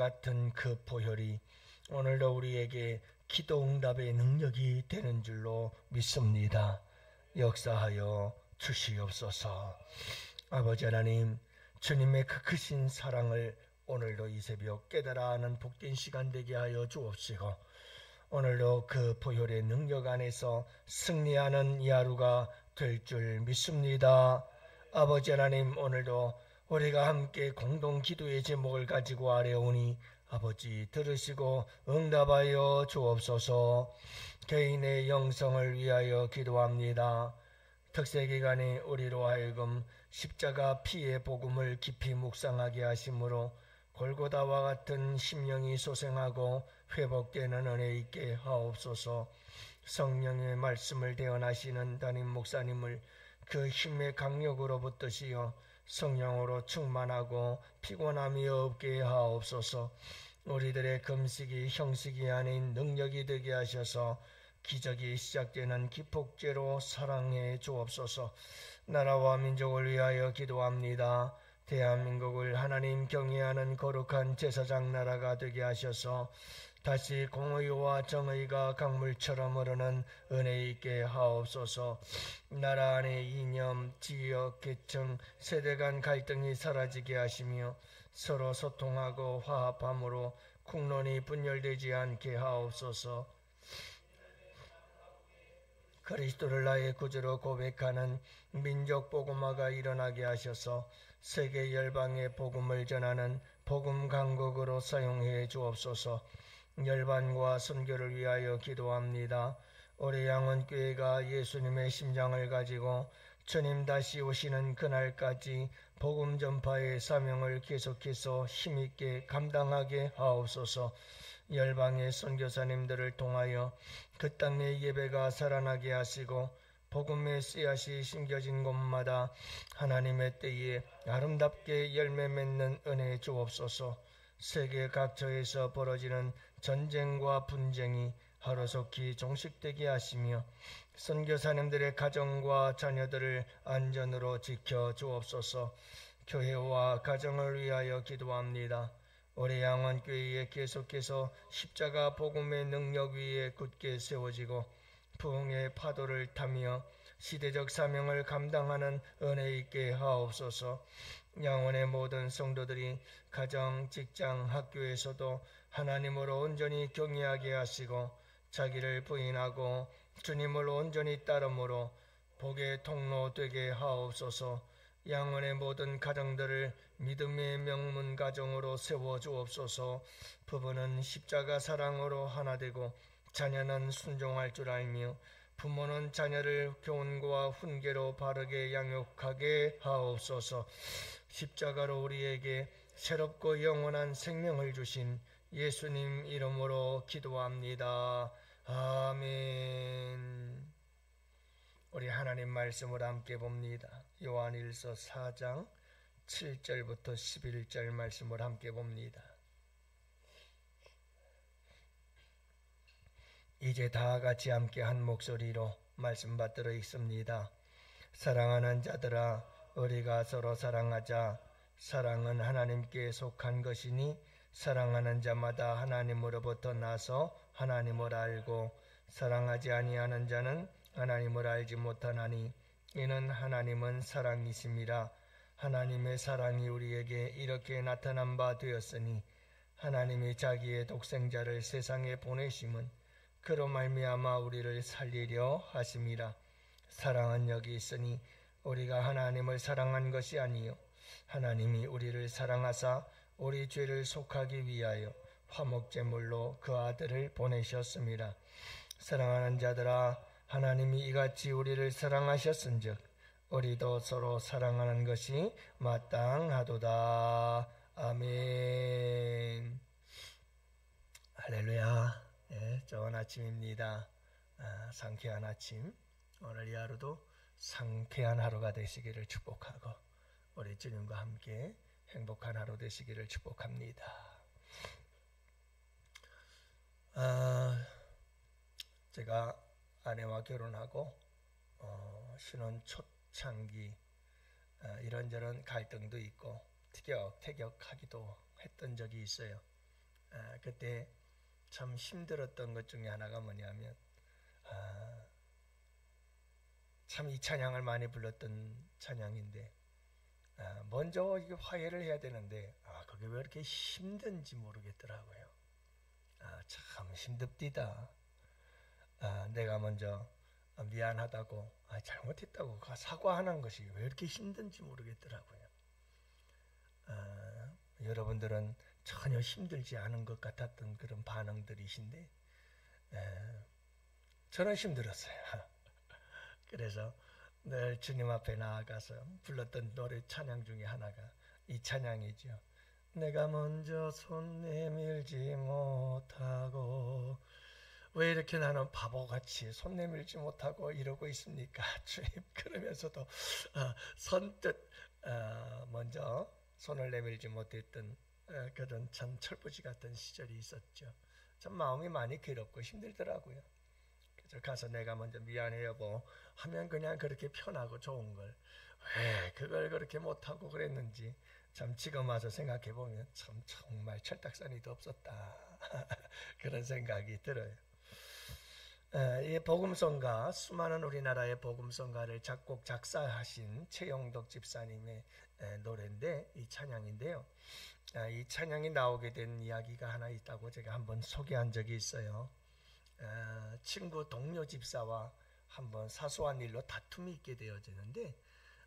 같은 그 보혈이 오늘도 우리에게 기도 응답의 능력이 되는 줄로 믿습니다. 역사하여 주시옵소서. 아버지 하나님, 주님의 그 크신 사랑을 오늘도 이 새벽 깨달아 하는 복된 시간 되게 하여 주옵시고, 오늘도 그 보혈의 능력 안에서 승리하는 이 하루가 될 줄 믿습니다. 아버지 하나님, 오늘도 우리가 함께 공동 기도의 제목을 가지고 아뢰오니 아버지 들으시고 응답하여 주옵소서. 개인의 영성을 위하여 기도합니다. 특세 기간에 우리로 하여금 십자가 피의 복음을 깊이 묵상하게 하심으로 골고다와 같은 심령이 소생하고 회복되는 은혜 있게 하옵소서. 성령의 말씀을 대언하시는 담임 목사님을 그 힘의 강력으로 붙드시어 성령으로 충만하고 피곤함이 없게 하옵소서. 우리들의 금식이 형식이 아닌 능력이 되게 하셔서 기적이 시작되는 기폭제로 사랑해 주옵소서. 나라와 민족을 위하여 기도합니다. 대한민국을 하나님 경외하는 거룩한 제사장 나라가 되게 하셔서 다시 공의와 정의가 강물처럼 흐르는 은혜 있게 하옵소서. 나라 안의 이념, 지역, 계층, 세대 간 갈등이 사라지게 하시며 서로 소통하고 화합함으로 국론이 분열되지 않게 하옵소서. 그리스도를 나의 구주로 고백하는 민족 복음화가 일어나게 하셔서 세계 열방에 복음을 전하는 복음 강국으로 사용해 주옵소서. 열반과 선교를 위하여 기도합니다. 올해 양원교회가 예수님의 심장을 가지고 주님 다시 오시는 그날까지 복음 전파의 사명을 계속해서 힘있게 감당하게 하옵소서. 열방의 선교사님들을 통하여 그 땅의 예배가 살아나게 하시고 복음의 씨앗이 심겨진 곳마다 하나님의 때에 아름답게 열매 맺는 은혜 주옵소서. 세계 각처에서 벌어지는 전쟁과 분쟁이 하루속히 종식되게 하시며 선교사님들의 가정과 자녀들을 안전으로 지켜 주옵소서. 교회와 가정을 위하여 기도합니다. 우리 양원교회에 계속해서 십자가 복음의 능력 위에 굳게 세워지고 부흥의 파도를 타며 시대적 사명을 감당하는 은혜 있게 하옵소서. 양원의 모든 성도들이 가정, 직장, 학교에서도 하나님을 온전히 경외하게 하시고 자기를 부인하고 주님을 온전히 따름으로 복의 통로 되게 하옵소서. 양원의 모든 가정들을 믿음의 명문 가정으로 세워주옵소서. 부부는 십자가 사랑으로 하나 되고 자녀는 순종할 줄 알며 부모는 자녀를 교훈과 훈계로 바르게 양육하게 하옵소서. 십자가로 우리에게 새롭고 영원한 생명을 주신 예수님 이름으로 기도합니다. 아멘. 우리 하나님 말씀을 함께 봅니다. 요한일서 4장 7절부터 11절 말씀을 함께 봅니다. 이제 다 같이 함께 한 목소리로 말씀 받들어 읽습니다. 사랑하는 자들아, 우리가 서로 사랑하자. 사랑은 하나님께 속한 것이니 사랑하는 자마다 하나님으로부터 나서 하나님을 알고 사랑하지 아니하는 자는 하나님을 알지 못하나니 이는 하나님은 사랑이심이라. 하나님의 사랑이 우리에게 이렇게 나타난 바 되었으니 하나님이 자기의 독생자를 세상에 보내심은 그로 말미암아 우리를 살리려 하심이라. 사랑은 여기 있으니 우리가 하나님을 사랑한 것이 아니요 하나님이 우리를 사랑하사 우리 죄를 속하기 위하여 화목제물로 그 아들을 보내셨습니다. 사랑하는 자들아, 하나님이 이같이 우리를 사랑하셨은즉 우리도 서로 사랑하는 것이 마땅하도다. 아멘. 할렐루야. 네, 좋은 아침입니다. 상쾌한 아침. 오늘 이 하루도 상쾌한 하루가 되시기를 축복하고 우리 주님과 함께 행복한 하루 되시기를 축복합니다. 제가 아내와 결혼하고 신혼 초창기 이런저런 갈등도 있고 티격태격하기도 했던 적이 있어요. 그때 참 힘들었던 것 중에 하나가 뭐냐면 참 이 찬양을 많이 불렀던 찬양인데 먼저 이게 화해를 해야 되는데 그게 왜 이렇게 힘든지 모르겠더라고요. 참 힘듭디다. 내가 먼저 미안하다고 잘못했다고 사과하는 것이 왜 이렇게 힘든지 모르겠더라고요. 여러분들은 전혀 힘들지 않은 것 같았던 그런 반응들이신데 저는 힘들었어요. 그래서 늘 주님 앞에 나아가서 불렀던 노래 찬양 중에 하나가 이 찬양이죠. 내가 먼저 손 내밀지 못하고, 왜 이렇게 나는 바보같이 손 내밀지 못하고 이러고 있습니까? 주님, 그러면서도 선뜻 먼저 손을 내밀지 못했던 그런 참 철부지 같은 시절이 있었죠. 참 마음이 많이 괴롭고 힘들더라고요. 그래서 가서 내가 먼저 미안해 여보 하면 그냥 그렇게 편하고 좋은 걸 왜 그걸 그렇게 못하고 그랬는지 참 지금 와서 생각해 보면 참 정말 철딱서니도 없었다 그런 생각이 들어요. 이 복음성가, 수많은 우리나라의 복음성가를 작곡 작사하신 최영덕 집사님의 노래인데 이 찬양인데요. 이 찬양이 나오게 된 이야기가 하나 있다고 제가 한번 소개한 적이 있어요. 친구 동료 집사와 한번 사소한 일로 다툼이 있게 되어지는데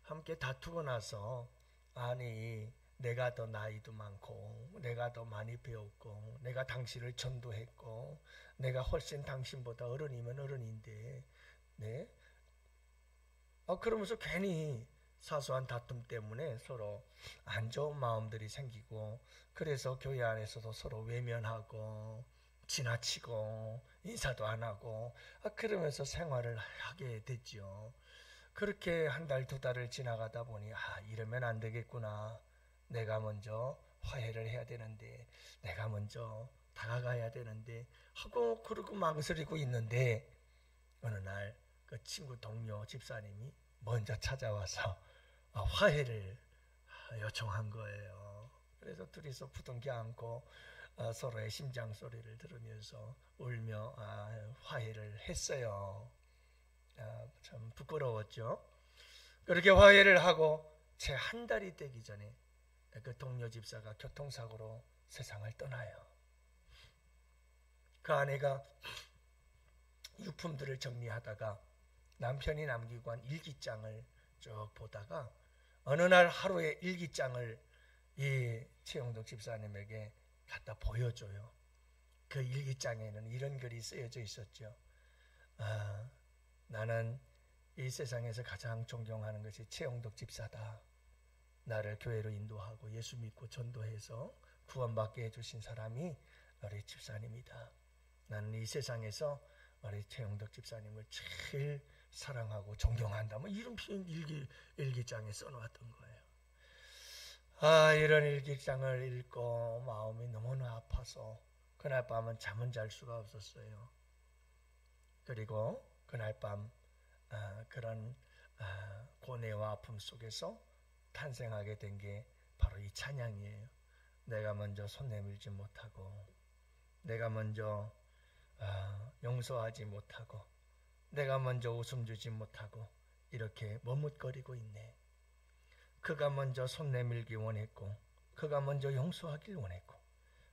함께 다투고 나서 아니 내가 더 나이도 많고 내가 더 많이 배웠고 내가 당신을 전도했고 내가 훨씬 당신보다 어른이면 어른인데 네? 그러면서 괜히 사소한 다툼 때문에 서로 안 좋은 마음들이 생기고 그래서 교회 안에서도 서로 외면하고 지나치고 인사도 안 하고 그러면서 생활을 하게 됐죠. 그렇게 한 달, 두 달을 지나가다 보니 이러면 안 되겠구나. 내가 먼저 화해를 해야 되는데 내가 먼저 다가가야 되는데 하고 그러고 망설이고 있는데 어느 날 그 친구 동료 집사님이 먼저 찾아와서 화해를 요청한 거예요. 그래서 둘이서 부둥켜 안고 서로의 심장 소리를 들으면서 울며 화해를 했어요. 참 부끄러웠죠. 그렇게 화해를 하고 채 한 달이 되기 전에 그 동료 집사가 교통사고로 세상을 떠나요. 그 아내가 유품들을 정리하다가 남편이 남기고 한 일기장을 쭉 보다가 어느 날 하루의 일기장을 이 최영덕 집사님에게 갖다 보여줘요. 그 일기장에는 이런 글이 쓰여져 있었죠. 나는 이 세상에서 가장 존경하는 것이 최영덕 집사다. 나를 교회로 인도하고 예수 믿고 전도해서 구원받게 해주신 사람이 우리 집사님이다. 나는 이 세상에서 우리 최영덕 집사님을 제일 사랑하고 존경한다. 이런 표현 일기장에 써놓았던 거예요. 이런 일기장을 읽고 마음이 너무나 아파서 그날 밤은 잠은 잘 수가 없었어요. 그리고 그날 밤 그런 고뇌와 아픔 속에서 탄생하게 된 게 바로 이 찬양이에요. 내가 먼저 손 내밀지 못하고 내가 먼저 용서하지 못하고 내가 먼저 웃음 주지 못하고 이렇게 머뭇거리고 있네. 그가 먼저 손 내밀기 원했고 그가 먼저 용서하길 원했고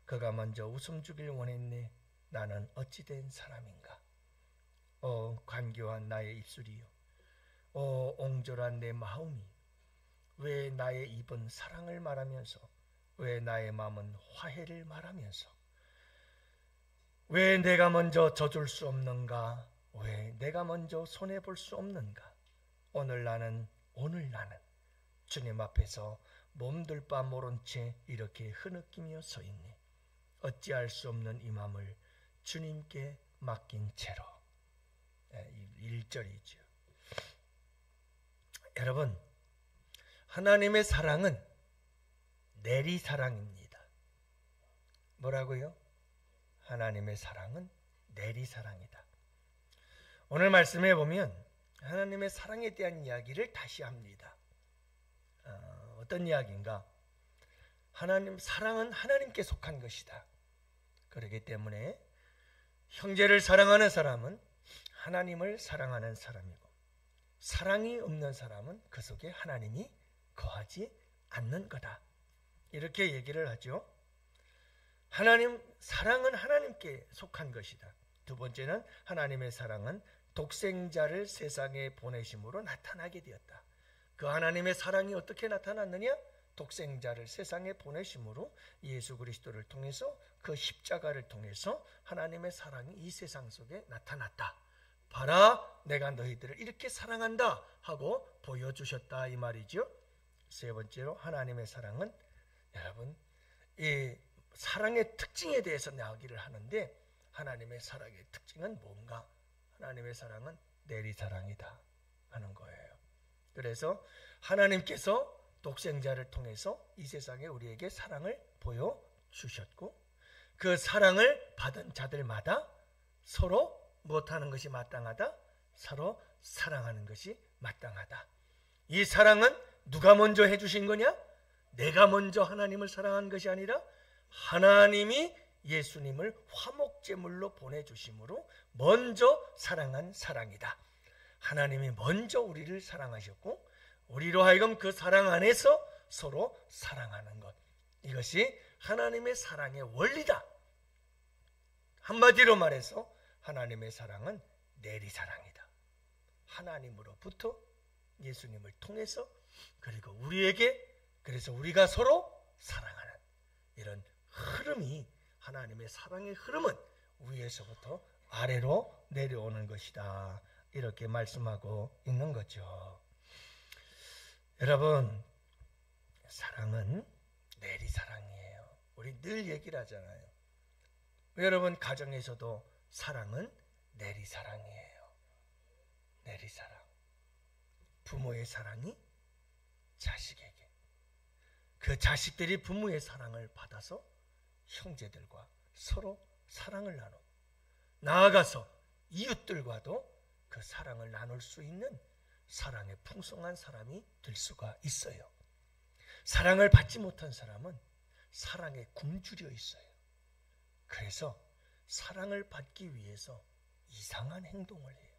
그가 먼저 웃음 주길 원했네. 나는 어찌 된 사람인가. 간교한 나의 입술이요, 옹졸한 내 마음이 왜 나의 입은 사랑을 말하면서 왜 나의 마음은 화해를 말하면서 왜 내가 먼저 져줄 수 없는가? 왜 내가 먼저 손해볼 수 없는가? 오늘 나는 주님 앞에서 몸둘 바 모른 채 이렇게 흐느끼며 서 있네. 어찌할 수 없는 이 마음을 주님께 맡긴 채로. 1절이죠. 여러분, 하나님의 사랑은 내리사랑입니다. 뭐라고요? 하나님의 사랑은 내리사랑이다. 오늘 말씀해 보면 하나님의 사랑에 대한 이야기를 다시 합니다. 어떤 이야기인가? 사랑은 하나님께 속한 것이다. 그렇기 때문에 형제를 사랑하는 사람은 하나님을 사랑하는 사람이고, 사랑이 없는 사람은 그 속에 하나님이 거하지 않는 거다. 이렇게 얘기를 하죠. 사랑은 하나님께 속한 것이다. 두 번째는 하나님의 사랑은 독생자를 세상에 보내심으로 나타나게 되었다. 그 하나님의 사랑이 어떻게 나타났느냐? 독생자를 세상에 보내심으로 예수 그리스도를 통해서, 그 십자가를 통해서 하나님의 사랑이 이 세상 속에 나타났다. 봐라, 내가 너희들을 이렇게 사랑한다 하고 보여주셨다, 이 말이죠. 세 번째로 하나님의 사랑은, 여러분, 이 사랑의 특징에 대해서 이야기를 하는데, 하나님의 사랑의 특징은 뭔가? 하나님의 사랑은 내리사랑이다 하는 거예요. 그래서 하나님께서 독생자를 통해서 이 세상에 우리에게 사랑을 보여주셨고, 그 사랑을 받은 자들마다 서로 무엇하는 것이 마땅하다? 서로 사랑하는 것이 마땅하다. 이 사랑은 누가 먼저 해주신 거냐? 내가 먼저 하나님을 사랑한 것이 아니라 하나님이 예수님을 화목제물로 보내주심으로 먼저 사랑한 사랑이다. 하나님이 먼저 우리를 사랑하셨고, 우리로 하여금 그 사랑 안에서 서로 사랑하는 것, 이것이 하나님의 사랑의 원리다. 한마디로 말해서 하나님의 사랑은 내리사랑이다. 하나님으로부터 예수님을 통해서, 그리고 우리에게, 그래서 우리가 서로 사랑하는 이런 흐름이, 하나님의 사랑의 흐름은 위에서부터 아래로 내려오는 것이다. 이렇게 말씀하고 있는 거죠. 여러분, 사랑은 내리사랑이에요. 우리 늘 얘기를 하잖아요. 여러분, 가정에서도 사랑은 내리사랑이에요. 내리사랑. 부모의 사랑이 자식에게, 그 자식들이 부모의 사랑을 받아서 형제들과 서로 사랑을 나누고, 나아가서 이웃들과도 그 사랑을 나눌 수 있는 사랑의 풍성한 사람이 될 수가 있어요. 사랑을 받지 못한 사람은 사랑에 굶주려 있어요. 그래서 사랑을 받기 위해서 이상한 행동을 해요.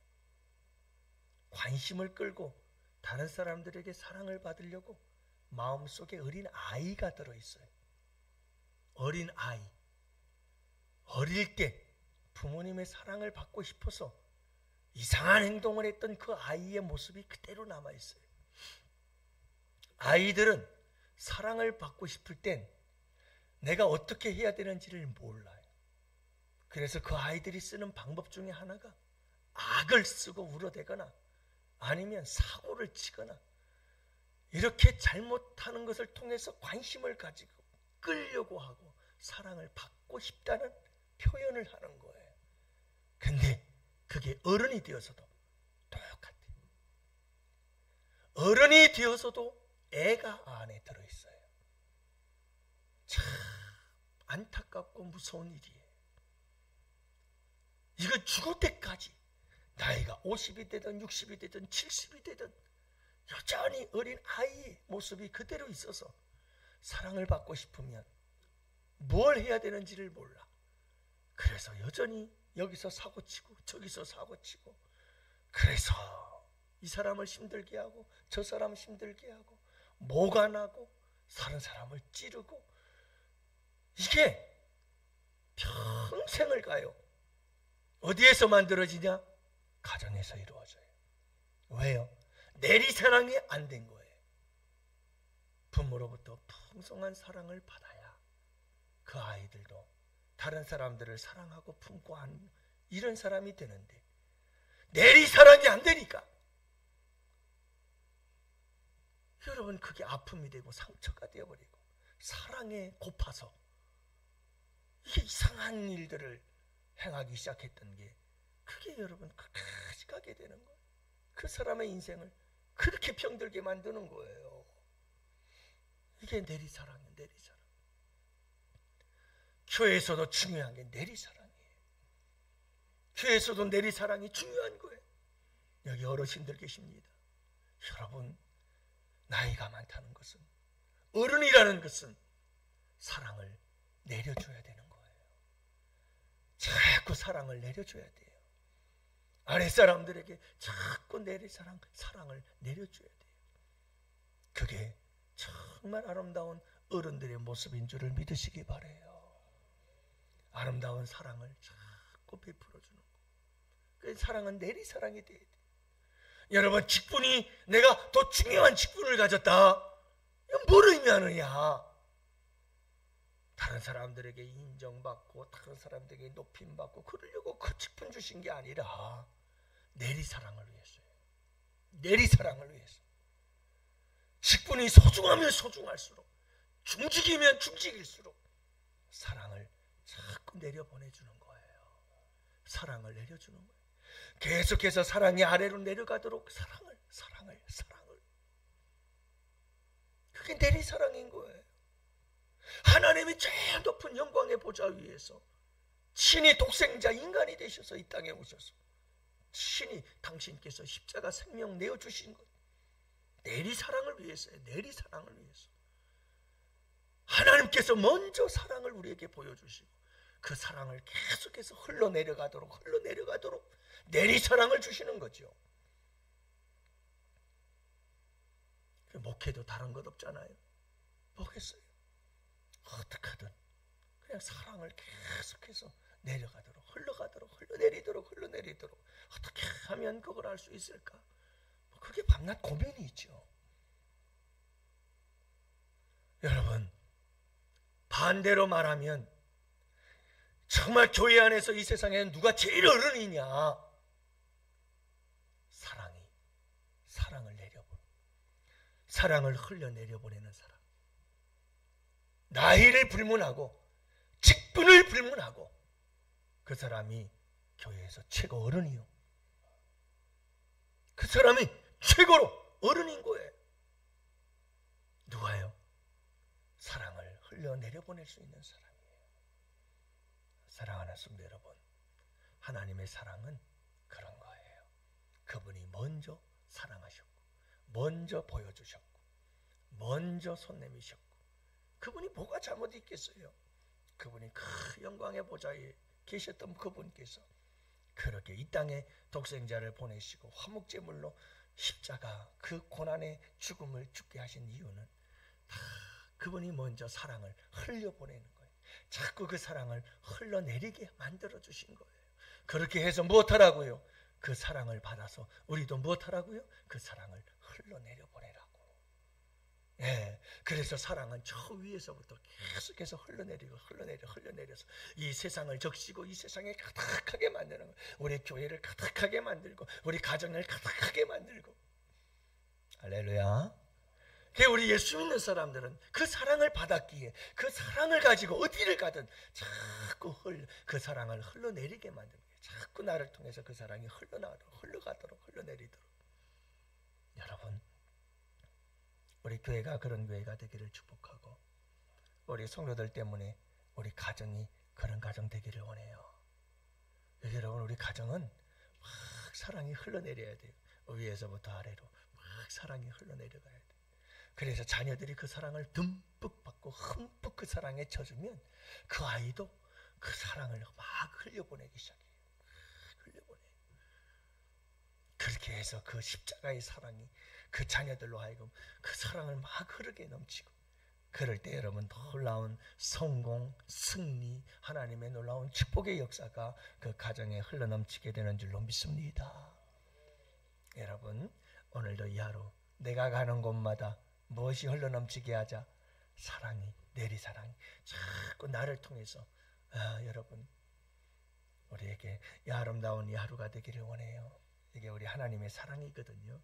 관심을 끌고 다른 사람들에게 사랑을 받으려고 마음속에 어린 아이가 들어있어요. 어린 아이. 어릴 때 부모님의 사랑을 받고 싶어서 이상한 행동을 했던 그 아이의 모습이 그대로 남아있어요. 아이들은 사랑을 받고 싶을 땐 내가 어떻게 해야 되는지를 몰라요. 그래서 그 아이들이 쓰는 방법 중에 하나가 악을 쓰고 울어대거나 아니면 사고를 치거나, 이렇게 잘못하는 것을 통해서 관심을 가지고 끌려고 하고 사랑을 받고 싶다는 표현을 하는 거예요. 근데 그게 어른이 되어서도 똑같아요. 어른이 되어서도 애가 안에 들어있어요. 참 안타깝고 무서운 일이에요. 이거 죽을 때까지, 나이가 50이 되든 60이 되든 70이 되든 여전히 어린 아이의 모습이 그대로 있어서 사랑을 받고 싶으면 뭘 해야 되는지를 몰라. 그래서 여전히 여기서 사고치고 저기서 사고치고, 그래서 이 사람을 힘들게 하고 저 사람 힘들게 하고 뭐가 나고 다른 사람을 찌르고, 이게 평생을 가요. 어디에서 만들어지냐? 가정에서 이루어져요. 왜요? 내리사랑이 안 된 거예요. 부모로부터 풍성한 사랑을 받아야 그 아이들도 다른 사람들을 사랑하고 품고 하는 이런 사람이 되는데, 내리사랑이 안 되니까 여러분, 그게 아픔이 되고 상처가 되어버리고 사랑에 고파서 이게 이상한 일들을 행하기 시작했던 게, 그게 여러분 끝까지 가게 되는 거예요. 그 사람의 인생을 그렇게 병들게 만드는 거예요. 이게 내리사랑이에요. 내리사랑. 교회에서도 중요한 게 내리사랑이에요. 교회에서도 내리사랑이 중요한 거예요. 여기 어르신들 계십니다. 여러분, 나이가 많다는 것은, 어른이라는 것은 사랑을 내려줘야 되는 거예요. 자꾸 사랑을 내려줘야 돼요. 아랫사람들에게 자꾸 사랑을 내려줘야 돼요. 그게 정말 아름다운 어른들의 모습인 줄을 믿으시기 바라요. 아름다운 사랑을 자꾸 베풀어주는 거. 그 사랑은 내리사랑이 돼야 돼요. 여러분, 직분이 내가 더 중요한 직분을 가졌다. 이건 뭘 의미하느냐? 다른 사람들에게 인정받고 다른 사람들에게 높임받고 그러려고 그 직분 주신 게 아니라 내리사랑을 위해서요. 내리사랑을 위해서. 직분이 소중하면 소중할수록, 중직이면 중직일수록 사랑을 자꾸 내려보내주는 거예요. 사랑을 내려주는 거예요. 계속해서 사랑이 아래로 내려가도록 사랑을. 그게 내리사랑인 거예요. 하나님이 제일 높은 영광의 보좌 위에서 친히 독생자 인간이 되셔서 이 땅에 오셔서 친히 당신께서 십자가 생명 내어주신 것, 내리사랑을 위해서요. 내리사랑을 위해서. 하나님께서 먼저 사랑을 우리에게 보여주시고 그 사랑을 계속해서 흘러내려가도록 내리사랑을 주시는 거죠. 목회도 다른 것 없잖아요. 뭐겠어요? 어떡하든 그냥 사랑을 계속해서 흘러내리도록 어떻게 하면 그걸 할 수 있을까? 그게 밤낮 고민이 있죠. 여러분, 반대로 말하면 정말 교회 안에서 이 세상에 누가 제일 어른이냐? 사랑을 흘려내려보내는 사람. 나이를 불문하고 직분을 불문하고 그 사람이 교회에서 최고 어른이요. 그 사람이 최고로 어른인 거예요. 누가요? 사랑을 흘려내려보낼 수 있는 사람이에요. 사랑하는 성도 여러분, 하나님의 사랑은 그런 거예요. 그분이 먼저 사랑하셨고 먼저 보여주셨고 먼저 손 내미셨고, 그분이 뭐가 잘못 있겠어요? 그분이 그 영광의 보좌에 계셨던 그분께서 그렇게 이 땅에 독생자를 보내시고 화목제물로 십자가 그 고난의 죽음을 죽게 하신 이유는 다 그분이 먼저 사랑을 흘려보내는 거예요. 자꾸 그 사랑을 흘러내리게 만들어 주신 거예요. 그렇게 해서 무엇하라고요? 그 사랑을 받아서 우리도 무엇하라고요? 그 사랑을 흘러내려 보내라고. 예, 그래서 사랑은 저 위에서부터 계속해서 흘러내려서 이 세상을 적시고 이 세상에 가득하게 만드는 거예요. 우리 교회를 가득하게 만들고 우리 가정을 가득하게 만들고. 할렐루야. 우리 예수 믿는 사람들은 그 사랑을 받았기에 그 사랑을 가지고 어디를 가든 자꾸 그 사랑을 흘러내리게 만드는 거예요. 자꾸 나를 통해서 그 사랑이 흘러내리도록. 여러분, 우리 교회가 그런 교회가 되기를 축복하고 우리 성도들 때문에 우리 가정이 그런 가정 되기를 원해요. 여러분, 우리 가정은 막 사랑이 흘러내려야 돼요. 위에서부터 아래로 막 사랑이 흘러내려가야 돼요. 그래서 자녀들이 그 사랑을 듬뿍 받고 흠뻑 그 사랑에 젖으면 그 아이도 그 사랑을 막 흘려보내기 시작해요. 그렇게 해서 그 십자가의 사랑이 그 자녀들로 하여금 그 사랑을 막 흐르게 넘치고, 그럴 때 여러분 놀라운 성공, 승리, 하나님의 놀라운 축복의 역사가 그 가정에 흘러넘치게 되는 줄로 믿습니다. 여러분, 오늘도 이 하루 내가 가는 곳마다 무엇이 흘러넘치게 하자? 사랑이, 내리사랑이 자꾸 나를 통해서 여러분 우리에게 이 아름다운 이 하루가 되기를 원해요. 이게 우리 하나님의 사랑이거든요.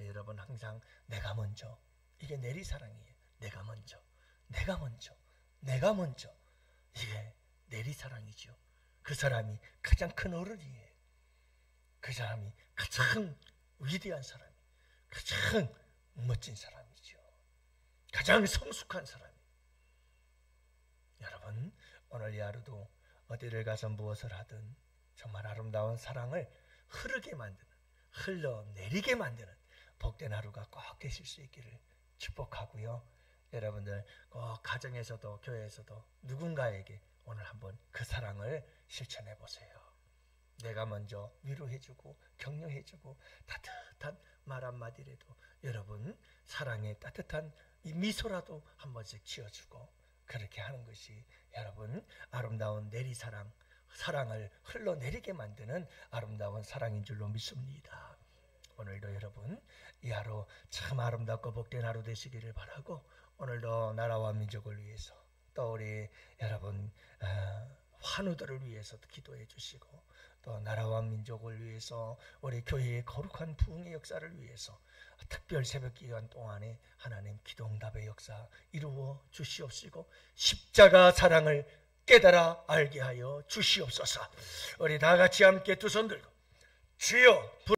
여러분, 항상 내가 먼저, 이게 내리사랑이에요. 내가 먼저 이게 내리사랑이죠. 그 사람이 가장 큰 어른이에요. 그 사람이 가장 위대한 사람이, 가장 멋진 사람이죠. 가장 성숙한 사람이. 여러분, 오늘 이 하루도 어디를 가서 무엇을 하든 정말 아름다운 사랑을 흐르게 만드는, 흘러내리게 만드는 복된 하루가 꼭 되실 수 있기를 축복하고요. 여러분들 꼭 가정에서도 교회에서도 누군가에게 오늘 한번 그 사랑을 실천해 보세요. 내가 먼저 위로해주고 격려해주고 따뜻한 말 한마디라도 여러분 사랑의 따뜻한 이 미소라도 한 번씩 지어주고 그렇게 하는 것이 여러분 아름다운 내리사랑, 사랑을 흘러내리게 만드는 아름다운 사랑인 줄로 믿습니다. 오늘도 여러분 이 하루 참 아름답고 복된 하루 되시기를 바라고 오늘도 나라와 민족을 위해서 또 우리 여러분 환우들을 위해서도 기도해 주시고 또 나라와 민족을 위해서 우리 교회의 거룩한 부흥의 역사를 위해서 특별 새벽 기간 동안에 하나님 기도응답의 역사 이루어 주시옵시고 십자가 사랑을 깨달아 알게 하여 주시옵소서. 우리 다 같이 함께 두 손 들고 주여